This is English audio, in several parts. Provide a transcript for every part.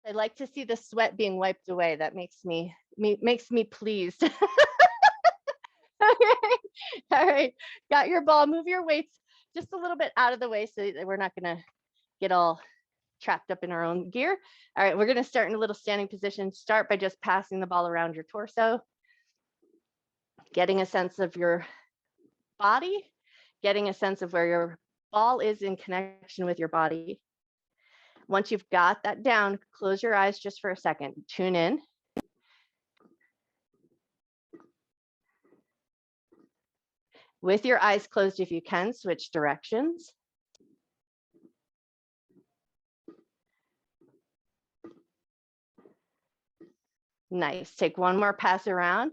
I like to see the sweat being wiped away. That makes me pleased. Okay. All right, got your ball. Move your weights just a little bit out of the way so that we're not gonna get all trapped up in our own gear. All right, we're gonna start in a little standing position. Start by just passing the ball around your torso, getting a sense of your body, getting a sense of where your ball is in connection with your body. Once you've got that down, close your eyes just for a second. Tune in. With your eyes closed, if you can, switch directions. Nice. Take one more pass around.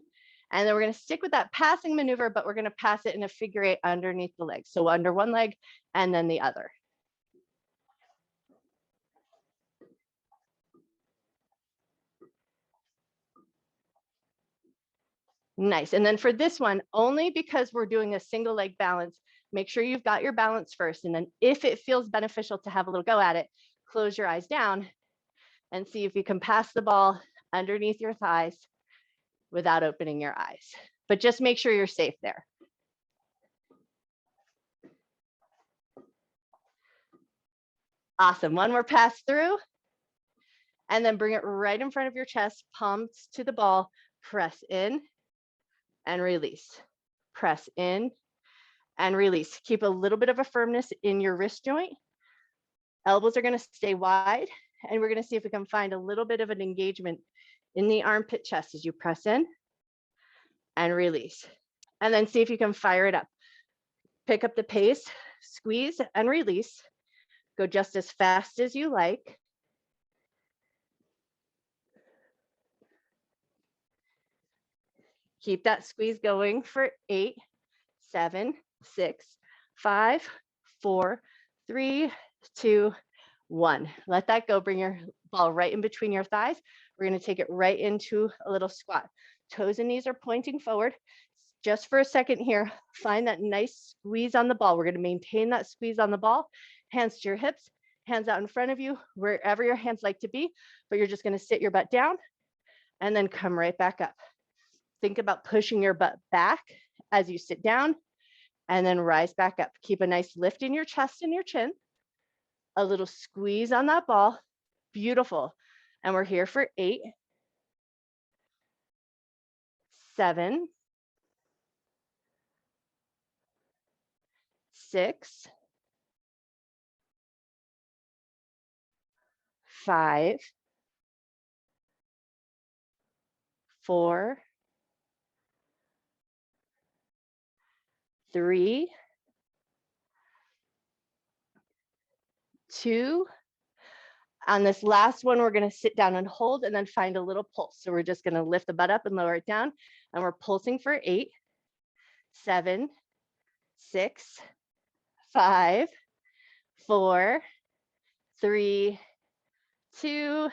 And then we're going to stick with that passing maneuver, but we're going to pass it in a figure 8 underneath the legs. So under one leg and then the other. Nice. And then for this one, only because we're doing a single leg balance, make sure you've got your balance first. And then if it feels beneficial to have a little go at it, close your eyes down and see if you can pass the ball underneath your thighs without opening your eyes. But just make sure you're safe there. Awesome. One more pass through. And then bring it right in front of your chest, palms to the ball, press in and release. Press in and release. Keep a little bit of a firmness in your wrist joint. Elbows are going to stay wide, and we're going to see if we can find a little bit of an engagement in the armpit chest as you press in and release. And then see if you can fire it up. Pick up the pace, squeeze and release. Go just as fast as you like. Keep that squeeze going for 8, 7, 6, 5, 4, 3, 2, 1. Let that go. Bring your ball right in between your thighs. We're going to take it right into a little squat. Toes and knees are pointing forward. Just for a second here, find that nice squeeze on the ball. We're going to maintain that squeeze on the ball. Hands to your hips, hands out in front of you, wherever your hands like to be, but you're just going to sit your butt down and then come right back up. Think about pushing your butt back as you sit down and then rise back up. Keep a nice lift in your chest and your chin. A little squeeze on that ball. Beautiful. And we're here for 8, 7, 6, 5, 4, 3, 2. On this last one, we're going to sit down and hold and then find a little pulse. So we're just going to lift the butt up and lower it down. And we're pulsing for 8, 7, 6, 5, 4, 3, 2,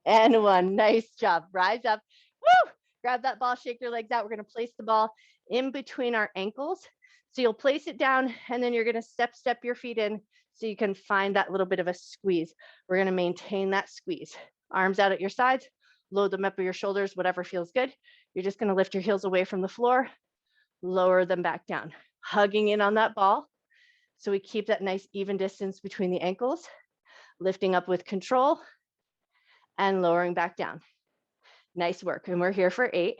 and 1. Nice job. Rise up. Woo! Grab that ball, shake your legs out. We're going to place the ball in between our ankles. So you'll place it down and then you're going to step your feet in so you can find that little bit of a squeeze. We're going to maintain that squeeze. Arms out at your sides, load them up with your shoulders, whatever feels good. You're just going to lift your heels away from the floor, lower them back down, hugging in on that ball. So we keep that nice even distance between the ankles, lifting up with control and lowering back down. Nice work. And we're here for 8,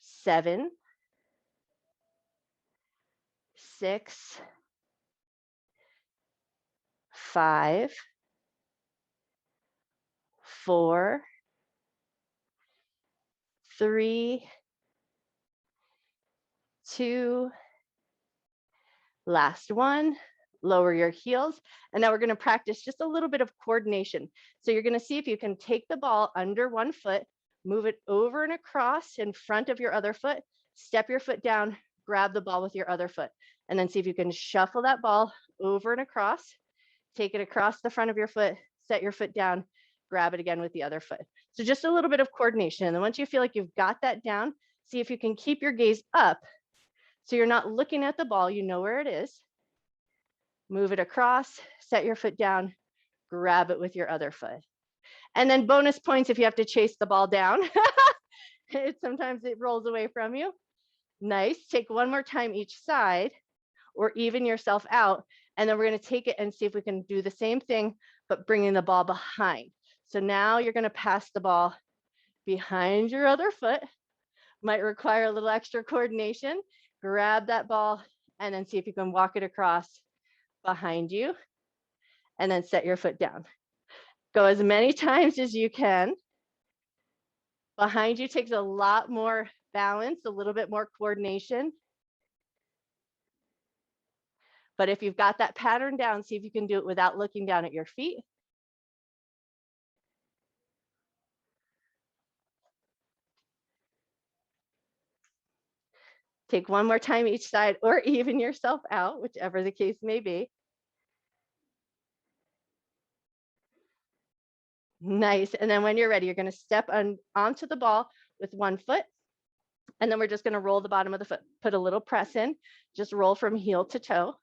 7, 6, 5, 4, 3, 2, last one. Lower your heels. And now we're going to practice just a little bit of coordination. So you're going to see if you can take the ball under one foot, move it over and across in front of your other foot, step your foot down, grab the ball with your other foot, and then see if you can shuffle that ball over and across, take it across the front of your foot, set your foot down, grab it again with the other foot. So just a little bit of coordination. And then once you feel like you've got that down, see if you can keep your gaze up so you're not looking at the ball, you know where it is. Move it across, set your foot down, grab it with your other foot. And then bonus points if you have to chase the ball down. Sometimes it rolls away from you. Nice. Take one more time each side, or even yourself out. And then we're going to take it and see if we can do the same thing, but bringing the ball behind. So now you're going to pass the ball behind your other foot. Might require a little extra coordination. Grab that ball and then see if you can walk it across behind you, and then set your foot down. Go as many times as you can. Behind you takes a lot more balance, a little bit more coordination. But if you've got that pattern down, see if you can do it without looking down at your feet. Take one more time each side, or even yourself out, whichever the case may be. Nice. And then when you're ready, you're going to step onto the ball with one foot. And then we're just going to roll the bottom of the foot. Put a little press in. Just roll from heel to toe.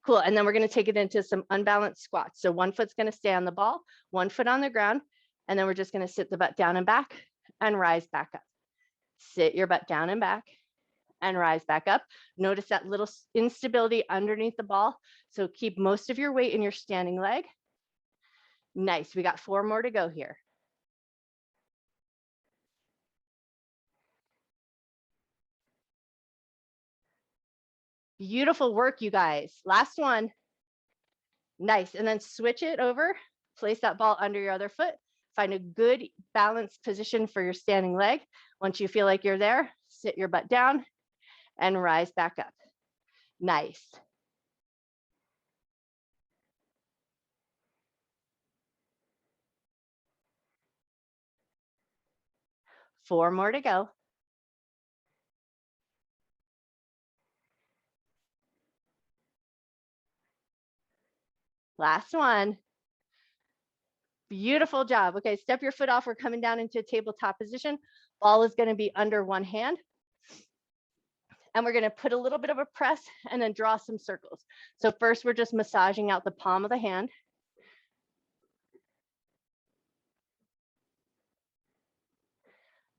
Cool. And then we're going to take it into some unbalanced squats. So one foot's going to stay on the ball, one foot on the ground. And then we're just going to sit the butt down and back and rise back up. Sit your butt down and back and rise back up. Notice that little instability underneath the ball. So keep most of your weight in your standing leg. Nice. We got 4 more to go here. Beautiful work, you guys. Last one. Nice. And then switch it over. Place that ball under your other foot. Find a good balanced position for your standing leg. Once you feel like you're there, sit your butt down and rise back up. Nice. Four more to go. Last one. Beautiful job. Okay, step your foot off. We're coming down into a tabletop position. Ball is going to be under one hand. And we're going to put a little bit of a press and then draw some circles. So first, we're just massaging out the palm of the hand.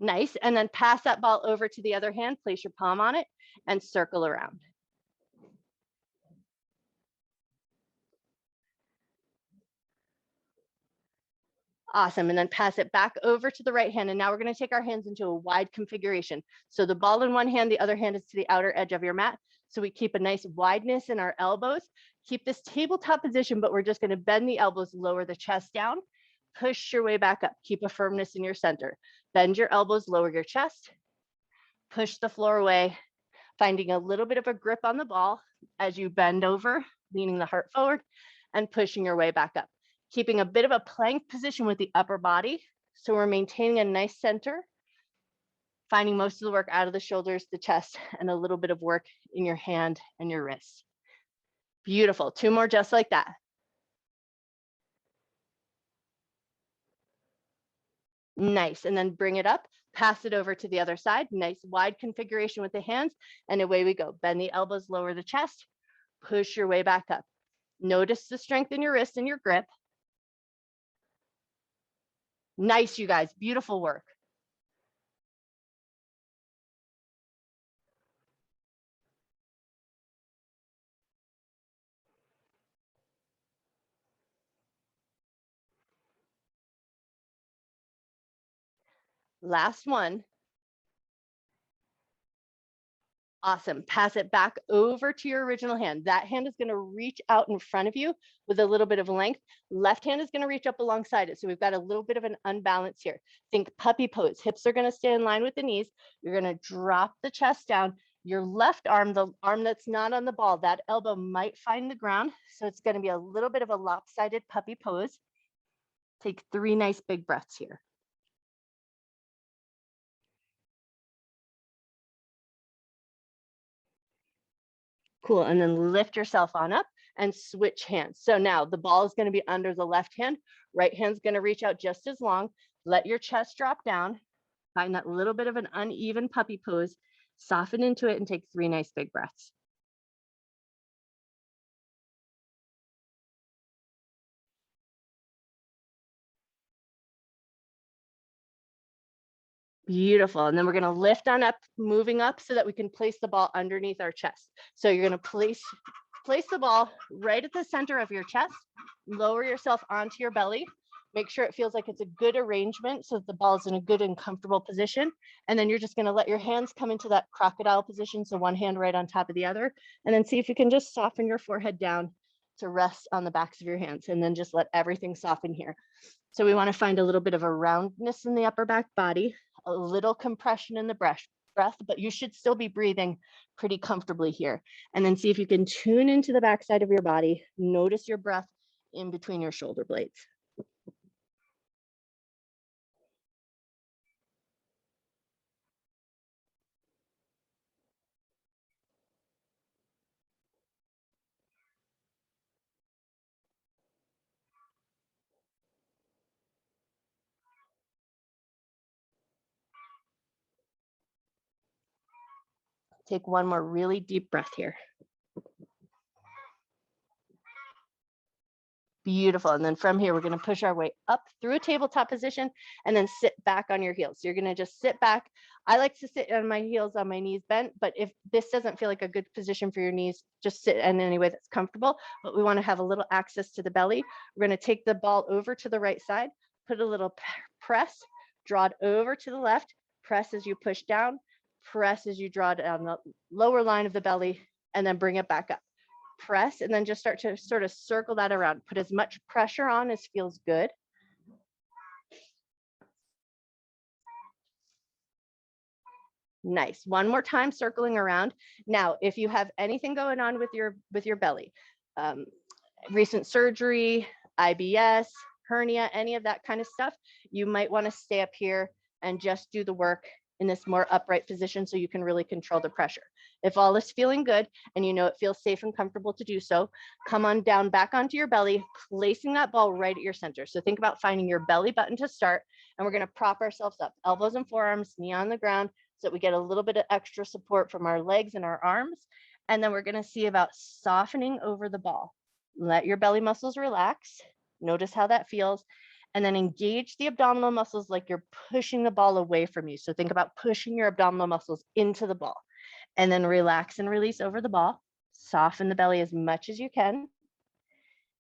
Nice. And then pass that ball over to the other hand. Place your palm on it and circle around. Awesome. And then pass it back over to the right hand. And now we're going to take our hands into a wide configuration. So the ball in one hand, the other hand is to the outer edge of your mat. So we keep a nice wideness in our elbows. Keep this tabletop position, but we're just going to bend the elbows, lower the chest down, push your way back up. Keep a firmness in your center. Bend your elbows, lower your chest, push the floor away, finding a little bit of a grip on the ball as you bend over, leaning the heart forward and pushing your way back up. Keeping a bit of a plank position with the upper body. So we're maintaining a nice center, finding most of the work out of the shoulders, the chest, and a little bit of work in your hand and your wrist. Beautiful. 2 more just like that. Nice. And then bring it up, pass it over to the other side. Nice wide configuration with the hands. And away we go. Bend the elbows, lower the chest, push your way back up. Notice the strength in your wrist and your grip. Nice, you guys. Beautiful work. Last one. Awesome. Pass it back over to your original hand. That hand is going to reach out in front of you with a little bit of length. Left hand is going to reach up alongside it. So we've got a little bit of an unbalance here. Think puppy pose. Hips are going to stay in line with the knees. You're going to drop the chest down. Your left arm, the arm that's not on the ball, that elbow might find the ground. So it's going to be a little bit of a lopsided puppy pose. Take 3 nice big breaths here. Cool. And then lift yourself on up and switch hands. So now the ball is going to be under the left hand. Right hand's going to reach out just as long. Let your chest drop down. Find that little bit of an uneven puppy pose Soften into it and take 3 nice big breaths. Beautiful. And then we're going to lift on up, moving up so that we can place the ball underneath our chest. So you're going to place the ball right at the center of your chest, lower yourself onto your belly. Make sure it feels like it's a good arrangement so that the ball is in a good and comfortable position. And then you're just going to let your hands come into that crocodile position. So one hand right on top of the other. And then see if you can just soften your forehead down to rest on the backs of your hands. And then just let everything soften here. So we want to find a little bit of a roundness in the upper back body, a little compression in the breath, but you should still be breathing pretty comfortably here. And then see if you can tune into the backside of your body. Notice your breath in between your shoulder blades. Take one more really deep breath here. Beautiful. And then from here, we're going to push our way up through a tabletop position and then sit back on your heels. So you're going to just sit back. I like to sit on my heels on my knees bent, but if this doesn't feel like a good position for your knees, just sit in any way that's comfortable. But we want to have a little access to the belly. We're going to take the ball over to the right side, put a little press, draw it over to the left, press as you push down, press as you draw down the lower line of the belly, and then bring it back up. Press, and then just start to sort of circle that around. Put as much pressure on as feels good. Nice. One more time, circling around. Now, if you have anything going on with your belly, recent surgery, IBS, hernia, any of that kind of stuff, you might want to stay up here and just do the work in this more upright position so you can really control the pressure. If all is feeling good and you know it feels safe and comfortable to do so, come on down back onto your belly, placing that ball right at your center. So think about finding your belly button to start, and we're going to prop ourselves up, elbows and forearms, knee on the ground, so that we get a little bit of extra support from our legs and our arms. And then we're going to see about softening over the ball. Let your belly muscles relax. Notice how that feels. And then engage the abdominal muscles like you're pushing the ball away from you. So think about pushing your abdominal muscles into the ball. And then relax and release over the ball. Soften the belly as much as you can.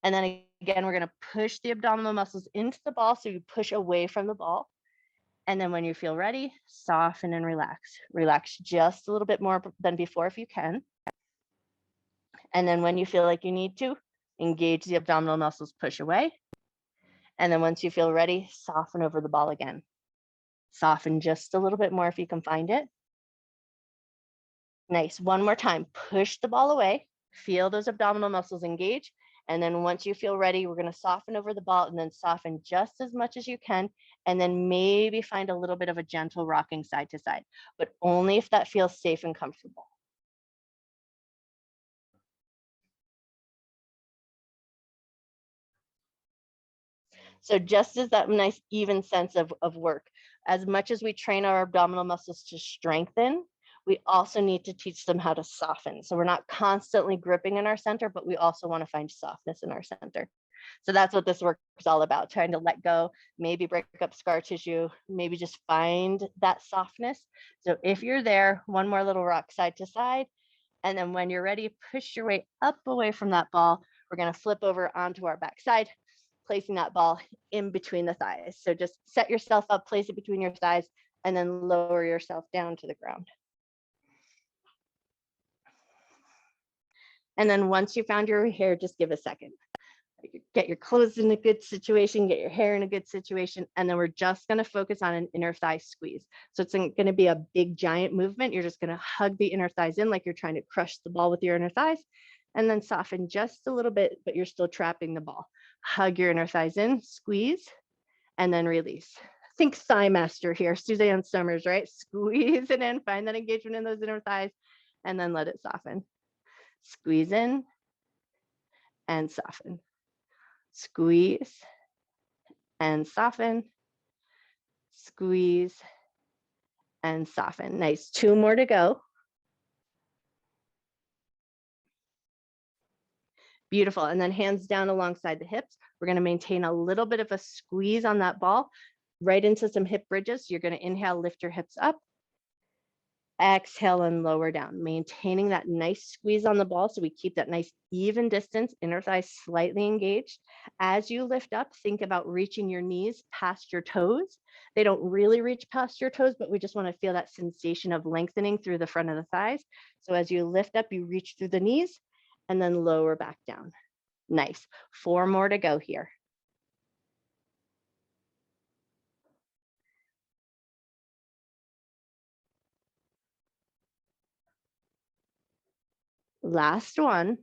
And then again, we're going to push the abdominal muscles into the ball. So you push away from the ball. And then when you feel ready, soften and relax. Relax just a little bit more than before if you can. And then when you feel like you need to, engage the abdominal muscles, push away. And then once you feel ready, soften over the ball again. Soften just a little bit more if you can find it. Nice. One more time. Push the ball away. Feel those abdominal muscles engage. And then once you feel ready, we're going to soften over the ball and then soften just as much as you can. And then maybe find a little bit of a gentle rocking side to side, but only if that feels safe and comfortable. So just as that nice even sense of work, as much as we train our abdominal muscles to strengthen, we also need to teach them how to soften. So we're not constantly gripping in our center, but we also want to find softness in our center. So that's what this work is all about, trying to let go, maybe break up scar tissue, maybe just find that softness. So if you're there, one more little rock side to side. And then when you're ready, push your way up away from that ball. We're going to flip over onto our back side, placing that ball in between the thighs. So just set yourself up, place it between your thighs, and then lower yourself down to the ground. And then once you found your hair, just give a second. Get your clothes in a good situation, get your hair in a good situation, and then we're just going to focus on an inner thigh squeeze. So it's going to be a big giant movement. You're just going to hug the inner thighs in like you're trying to crush the ball with your inner thighs, and then soften just a little bit, but you're still trapping the ball. Hug your inner thighs in, squeeze, and then release. Think Thigh Master here, Suzanne Summers, right? Squeeze it in, find that engagement in those inner thighs, and then let it soften. Squeeze in and soften. Squeeze and soften. Squeeze and soften. Nice. 2 more to go. Beautiful. And then hands down alongside the hips. We're going to maintain a little bit of a squeeze on that ball right into some hip bridges. You're going to inhale, lift your hips up. Exhale and lower down, maintaining that nice squeeze on the ball so we keep that nice even distance, inner thighs slightly engaged. As you lift up, think about reaching your knees past your toes. They don't really reach past your toes, but we just want to feel that sensation of lengthening through the front of the thighs. So as you lift up, you reach through the knees and then lower back down. Nice. 4 more to go here. Last one.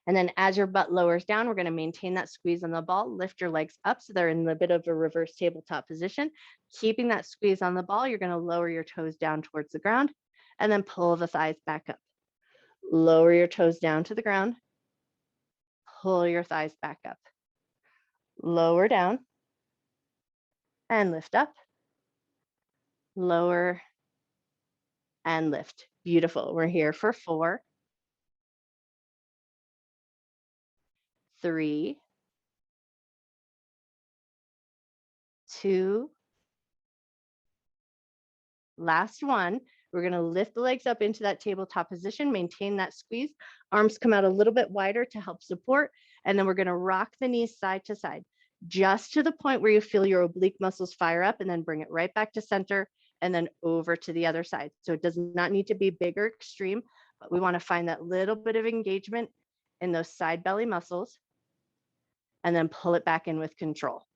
And then as your butt lowers down, we're going to maintain that squeeze on the ball, lift your legs up so they're in a bit of a reverse tabletop position. Keeping that squeeze on the ball, you're going to lower your toes down towards the ground and then pull the thighs back up. Lower your toes down to the ground, pull your thighs back up. Lower down and lift up. Lower and lift. Beautiful. We're here for 4, 3, 2, last one. We're going to lift the legs up into that tabletop position, maintain that squeeze. Arms come out a little bit wider to help support. And then we're going to rock the knees side to side, just to the point where you feel your oblique muscles fire up, and then bring it right back to center and then over to the other side. So it does not need to be big or extreme, but we want to find that little bit of engagement in those side belly muscles and then pull it back in with control.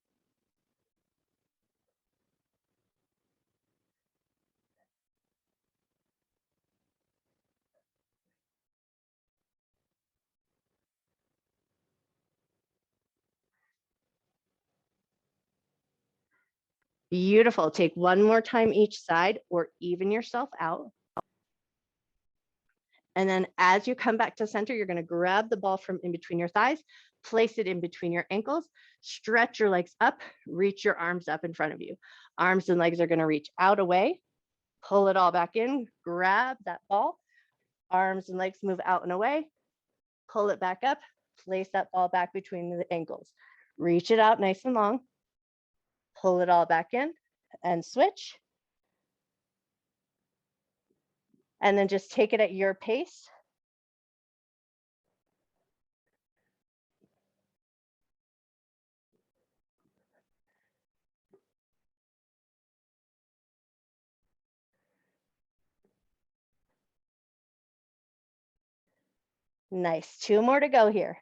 Beautiful. Take one more time each side or even yourself out. And then as you come back to center, you're going to grab the ball from in between your thighs, place it in between your ankles, stretch your legs up, reach your arms up in front of you. Arms and legs are going to reach out away, pull it all back in, grab that ball, arms and legs move out and away, pull it back up, place that ball back between the ankles, reach it out nice and long, pull it all back in and switch. And then just take it at your pace. Nice. 2 more to go here.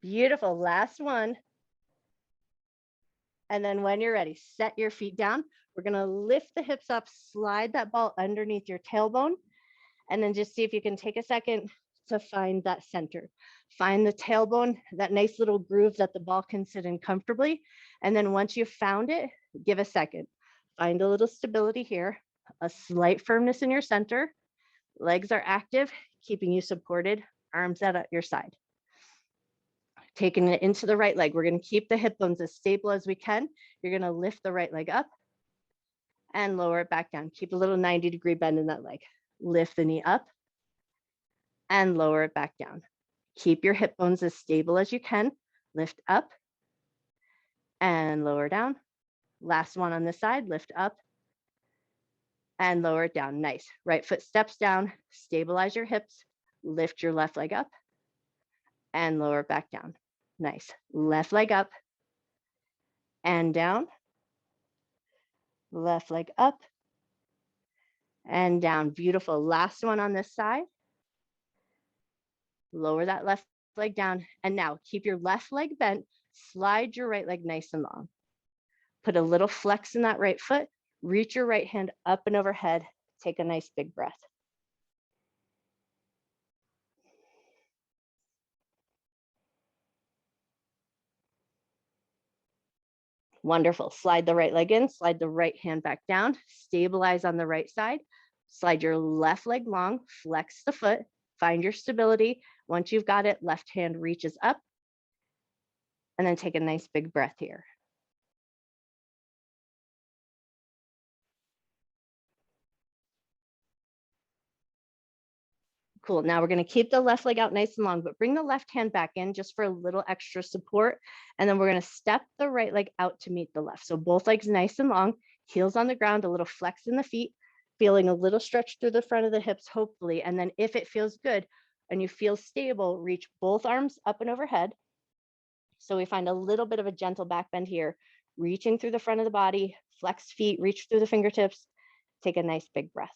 Beautiful. Last one. And then when you're ready, set your feet down. We're going to lift the hips up, slide that ball underneath your tailbone, and then just see if you can take a second to find that center. Find the tailbone, that nice little groove that the ball can sit in comfortably. And then once you've found it, give a second. Find a little stability here, a slight firmness in your center. Legs are active, keeping you supported, arms out at your side. Taking it into the right leg. We're going to keep the hip bones as stable as we can. You're going to lift the right leg up and lower it back down. Keep a little 90-degree bend in that leg. Lift the knee up and lower it back down. Keep your hip bones as stable as you can. Lift up and lower down. Last one on this side, lift up and lower it down. Nice. Right foot steps down, stabilize your hips, lift your left leg up and lower it back down. Nice. Left leg up and down. Left leg up and down. Beautiful. Last one on this side. Lower that left leg down. And now keep your left leg bent. Slide your right leg nice and long. Put a little flex in that right foot. Reach your right hand up and overhead. Take a nice big breath. Wonderful. Slide the right leg in, slide the right hand back down, stabilize on the right side, slide your left leg long, flex the foot, find your stability. Once you've got it, left hand reaches up, and then take a nice big breath here. Cool. Now we're going to keep the left leg out nice and long, but bring the left hand back in just for a little extra support. And then we're going to step the right leg out to meet the left. So both legs nice and long, heels on the ground, a little flex in the feet, feeling a little stretch through the front of the hips, hopefully. And then if it feels good and you feel stable, reach both arms up and overhead. So we find a little bit of a gentle back bend here, reaching through the front of the body, flex feet, reach through the fingertips, take a nice big breath.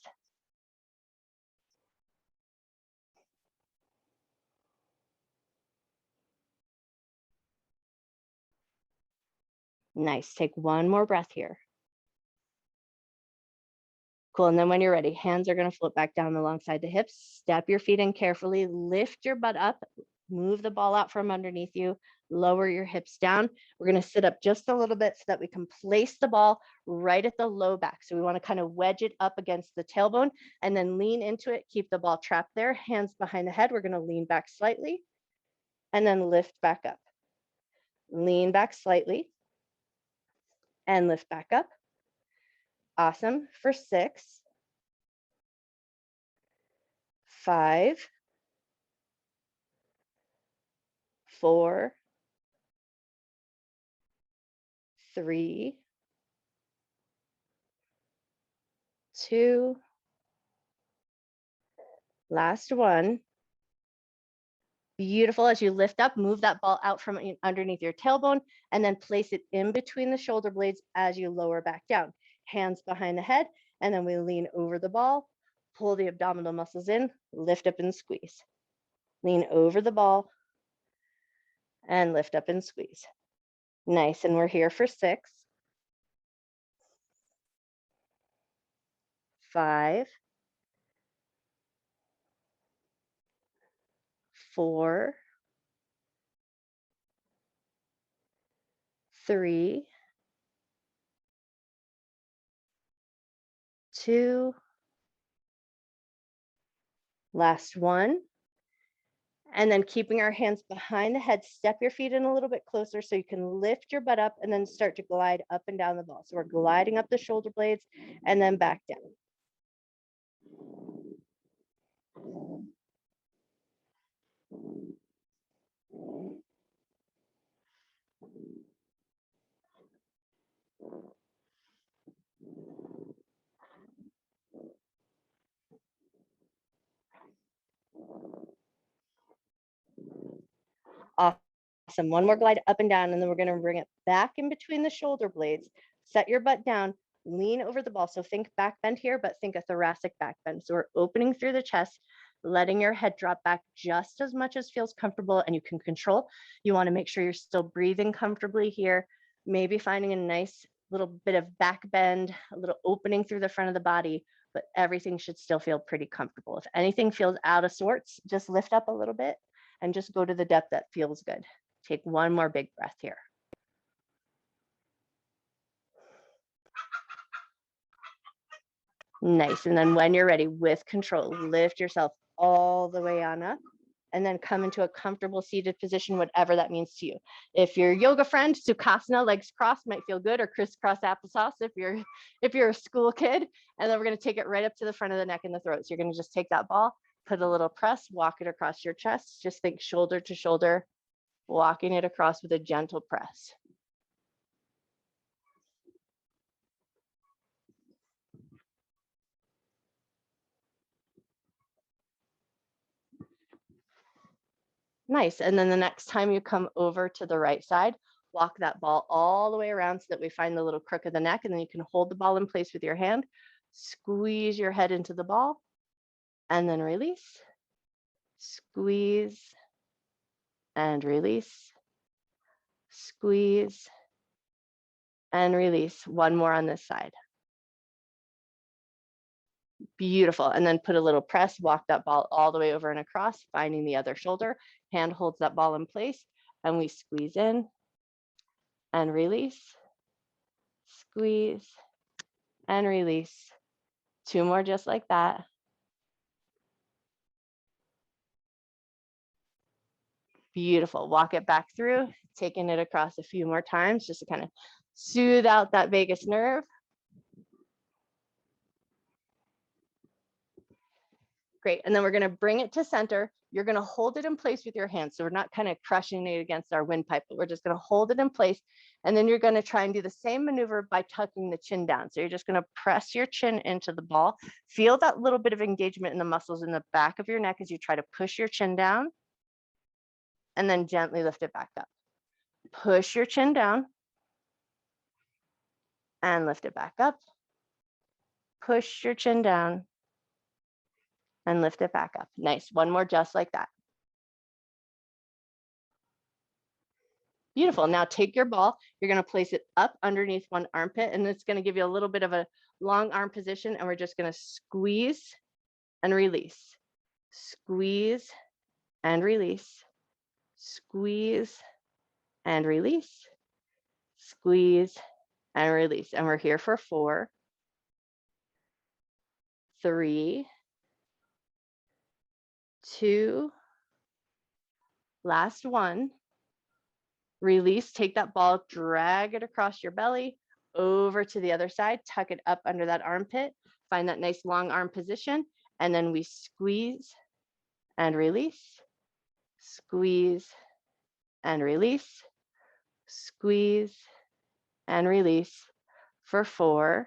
Nice. Take one more breath here. Cool. And then when you're ready, hands are going to float back down alongside the hips. Step your feet in carefully. Lift your butt up. Move the ball out from underneath you. Lower your hips down. We're going to sit up just a little bit so that we can place the ball right at the low back. So we want to kind of wedge it up against the tailbone and then lean into it. Keep the ball trapped there. Hands behind the head. We're going to lean back slightly and then lift back up. Lean back slightly and lift back up. Awesome. For 6, 5, 4, 3, 2, last one. Beautiful. As you lift up, move that ball out from underneath your tailbone and then place it in between the shoulder blades as you lower back down. Hands behind the head, and then we lean over the ball, pull the abdominal muscles in, lift up and squeeze. Lean over the ball and lift up and squeeze. Nice. And we're here for 6, 5, 4, 3, 2, last one. And then keeping our hands behind the head, step your feet in a little bit closer so you can lift your butt up and then start to glide up and down the ball. So we're gliding up the shoulder blades and then back down. Awesome. One more glide up and down, and then we're going to bring it back in between the shoulder blades. Set your butt down, lean over the ball. So think back bend here, but think a thoracic back bend. So we're opening through the chest, letting your head drop back just as much as feels comfortable and you can control. You want to make sure you're still breathing comfortably here, maybe finding a nice little bit of back bend, a little opening through the front of the body, but everything should still feel pretty comfortable. If anything feels out of sorts, just lift up a little bit and just go to the depth that feels good. Take one more big breath here. Nice. And then when you're ready, with control, lift yourself all the way on up and then come into a comfortable seated position, whatever that means to you. If you're a yoga friend, Sukhasana, legs crossed might feel good, or crisscross applesauce if you're a school kid. And then we're going to take it right up to the front of the neck and the throat. So you're going to just take that ball, put a little press, walk it across your chest. Just think shoulder to shoulder, walking it across with a gentle press. Nice. And then the next time you come over to the right side, walk that ball all the way around so that we find the little crook of the neck, and then you can hold the ball in place with your hand, squeeze your head into the ball, and then release, squeeze, and release, squeeze, and release. One more on this side. Beautiful. And then put a little press, walk that ball all the way over and across, finding the other shoulder. Hand holds that ball in place, and we squeeze in and release, squeeze, and release. 2 more just like that. Beautiful. Walk it back through, taking it across a few more times just to kind of soothe out that vagus nerve. Great. Great. And then we're going to bring it to center. You're going to hold it in place with your hands. So we're not kind of crushing it against our windpipe, but we're just going to hold it in place. And then you're going to try and do the same maneuver by tucking the chin down. So you're just going to press your chin into the ball. Feel that little bit of engagement in the muscles in the back of your neck as you try to push your chin down and then gently lift it back up. Push your chin down and lift it back up. Push your chin down and lift it back up. Nice. One more just like that. Beautiful. Now take your ball. You're going to place it up underneath one armpit, and it's going to give you a little bit of a long arm position, and we're just going to squeeze and release. Squeeze and release. Squeeze and release. Squeeze and release. And we're here for 4, 3, 2, last one. Release, take that ball, drag it across your belly, over to the other side, tuck it up under that armpit, find that nice long arm position, and then we squeeze and release, squeeze and release, squeeze and release for 4,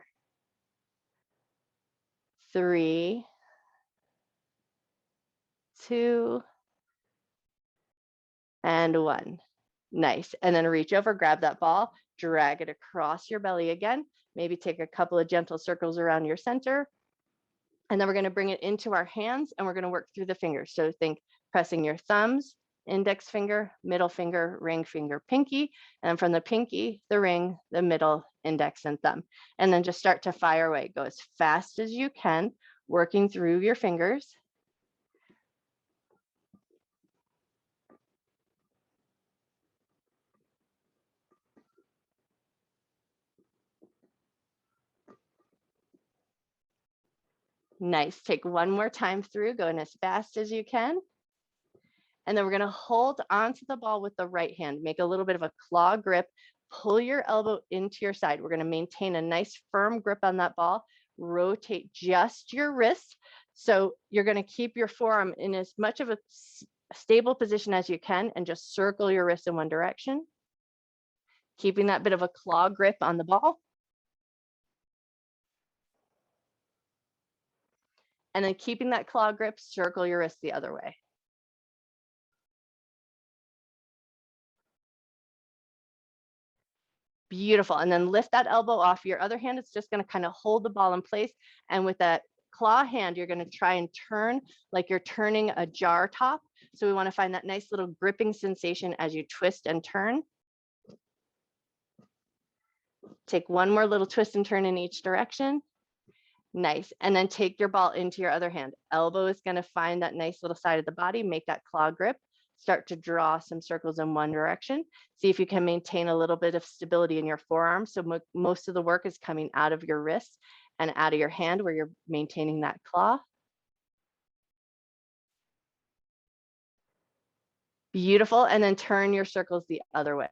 3, 2, and 1. Nice. And then reach over, grab that ball, drag it across your belly again. Maybe take a couple of gentle circles around your center. And then we're going to bring it into our hands and we're going to work through the fingers. So think pressing your thumbs, index finger, middle finger, ring finger, pinky. And from the pinky, the ring, the middle, index, and thumb. And then just start to fire away. Go as fast as you can, working through your fingers. Nice. Take one more time through, going as fast as you can. And then we're going to hold onto the ball with the right hand. Make a little bit of a claw grip. Pull your elbow into your side. We're going to maintain a nice firm grip on that ball. Rotate just your wrist. So you're going to keep your forearm in as much of a stable position as you can and just circle your wrist in one direction. Keeping that bit of a claw grip on the ball. And then keeping that claw grip, circle your wrist the other way. Beautiful. And then lift that elbow off. Your other hand is just going to kind of hold the ball in place. And with that claw hand, you're going to try and turn like you're turning a jar top. So we want to find that nice little gripping sensation as you twist and turn. Take one more little twist and turn in each direction. Nice. And then take your ball into your other hand. Elbow is going to find that nice little side of the body. Make that claw grip. Start to draw some circles in one direction. See if you can maintain a little bit of stability in your forearm. So most of the work is coming out of your wrist and out of your hand where you're maintaining that claw. Beautiful. And then turn your circles the other way.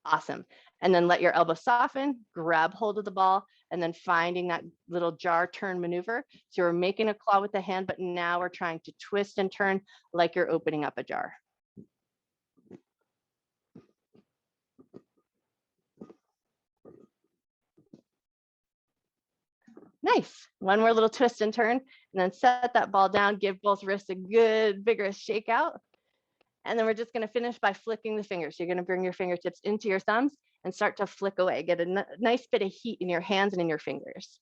Awesome. And then let your elbow soften, grab hold of the ball, and then finding that little jar turn maneuver. So we're making a claw with the hand, but now we're trying to twist and turn like you're opening up a jar. Nice. One more little twist and turn, and then set that ball down, give both wrists a good vigorous shake out. And then we're just going to finish by flicking the fingers. You're going to bring your fingertips into your thumbs and start to flick away. Get a nice bit of heat in your hands and in your fingers.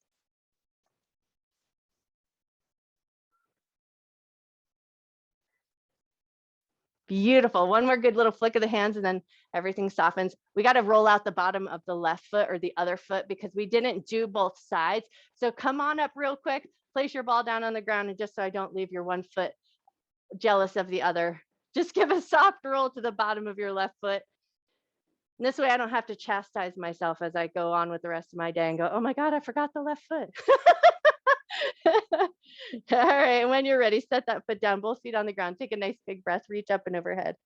Beautiful. One more good little flick of the hands and then everything softens. We got to roll out the bottom of the left foot or the other foot because we didn't do both sides. So come on up real quick, place your ball down on the ground, and just so I don't leave your one foot jealous of the other, just give a soft roll to the bottom of your left foot. And this way I don't have to chastise myself as I go on with the rest of my day and go, oh my God, I forgot the left foot. All right, when you're ready, set that foot down, both feet on the ground. Take a nice big breath, reach up and overhead.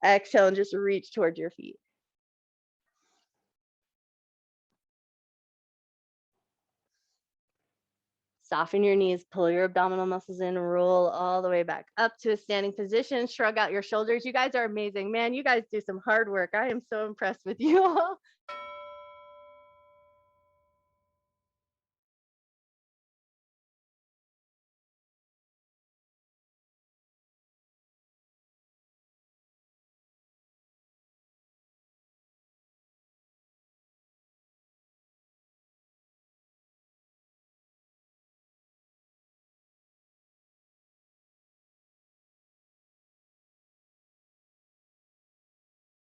Exhale and just reach towards your feet. Soften your knees, pull your abdominal muscles in, roll all the way back up to a standing position, shrug out your shoulders. You guys are amazing. Man, you guys do some hard work. I am so impressed with you all.